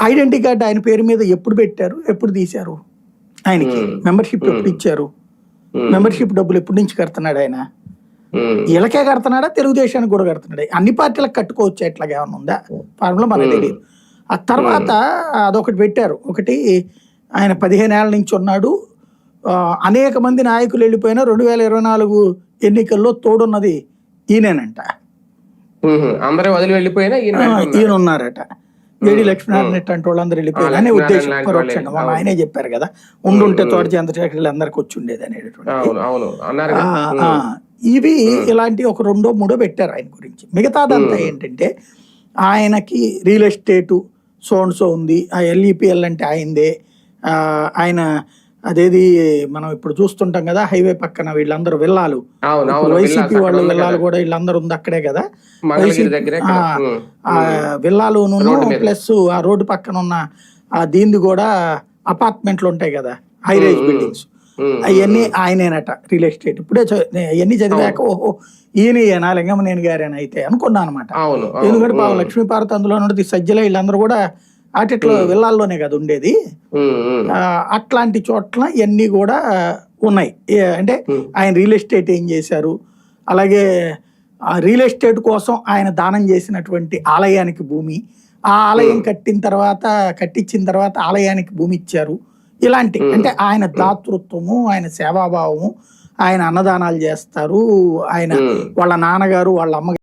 Identity card ఆయన పేరు మీద ఎప్పుడు పెట్టారు, ఎప్పుడు తీశారు, ఆయనకి మెంబర్షిప్ ఎప్పుడు ఇచ్చారు, మెంబర్షిప్ డబ్బులు ఎప్పటి నుంచి కడుతున్నాడు ఆయన, వీళ్ళకే కడుతున్నాడా తెలుగుదేశానికి కూడా కడుతున్నాడు, అన్ని పార్టీలకు కట్టుకోవచ్చు ఎట్లాగా ఏమన్నా ఉందా ఫార్ములా మనకు తెలియదు. ఆ తర్వాత అదొకటి పెట్టారు, ఒకటి ఆయన 15 ఏళ్ల నుంచి ఉన్నాడు, అనేక మంది నాయకులు వెళ్ళిపోయినా 2024 ఎన్నికల్లో తోడున్నది ఈయనేనంట, అందరూ వదిలి వెళ్ళిపోయినా ఈయన ఉన్నారట. జేడి లక్ష్మీనారాయణ అంటే వాళ్ళందరూ వెళ్ళిపోయారు అనే ఉద్దేశం పరోక్షంగా వాళ్ళ ఆయనే చెప్పారు కదా, ఉండుంటే తోట చంద్రశేఖర్ అందరికి వచ్చి ఉండేది అనేటటువంటి. ఇవి ఇలాంటి ఒక 2 or 3 పెట్టారు ఆయన గురించి. మిగతాదంతా ఏంటంటే ఆయనకి రియల్ ఎస్టేటు సో ఉంది, ఆ ఎల్ఈపిఎల్ అంటే ఆయనదే, ఆయన అదేది మనం ఇప్పుడు చూస్తుంటాం కదా హైవే పక్కన వీళ్ళందరూ విల్లాలు, వైసీపీ వాళ్ళు విల్లాలు కూడా వీళ్ళందరూ ఉంది అక్కడే కదా, విల్లాలును ప్లస్ ఆ రోడ్డు పక్కన ఉన్న ఆ దీనిది కూడా అపార్ట్మెంట్లు ఉంటాయి కదా, హై రైజ్ బిల్డింగ్స్, అవన్నీ ఆయనేనట రియల్ ఎస్టేట్. ఇప్పుడే అవన్నీ చదివాక ఓహో ఈయన లింగమనేని గారేనా అయితే అనుకున్నా అనమాట. ఎందుకంటే పాపం లక్ష్మీపార్వతి అందులో ఉన్నది, సజ్జల వీళ్ళందరూ కూడా ఆటిట్లో విల్లాల్లోనే కదా ఉండేది. అట్లాంటి చోట్ల ఇవన్నీ కూడా ఉన్నాయి. అంటే ఆయన రియల్ ఎస్టేట్ ఏం చేశారు, అలాగే ఆ రియల్ ఎస్టేట్ కోసం ఆయన దానం చేసినటువంటి ఆలయానికి భూమి, ఆ ఆలయం కట్టించిన తర్వాత ఆలయానికి భూమి ఇచ్చారు. ఇలాంటి అంటే ఆయన దాతృత్వము, ఆయన సేవాభావము, ఆయన అన్నదానాలు చేస్తారు, ఆయన వాళ్ళ నాన్నగారు వాళ్ళ అమ్మగారు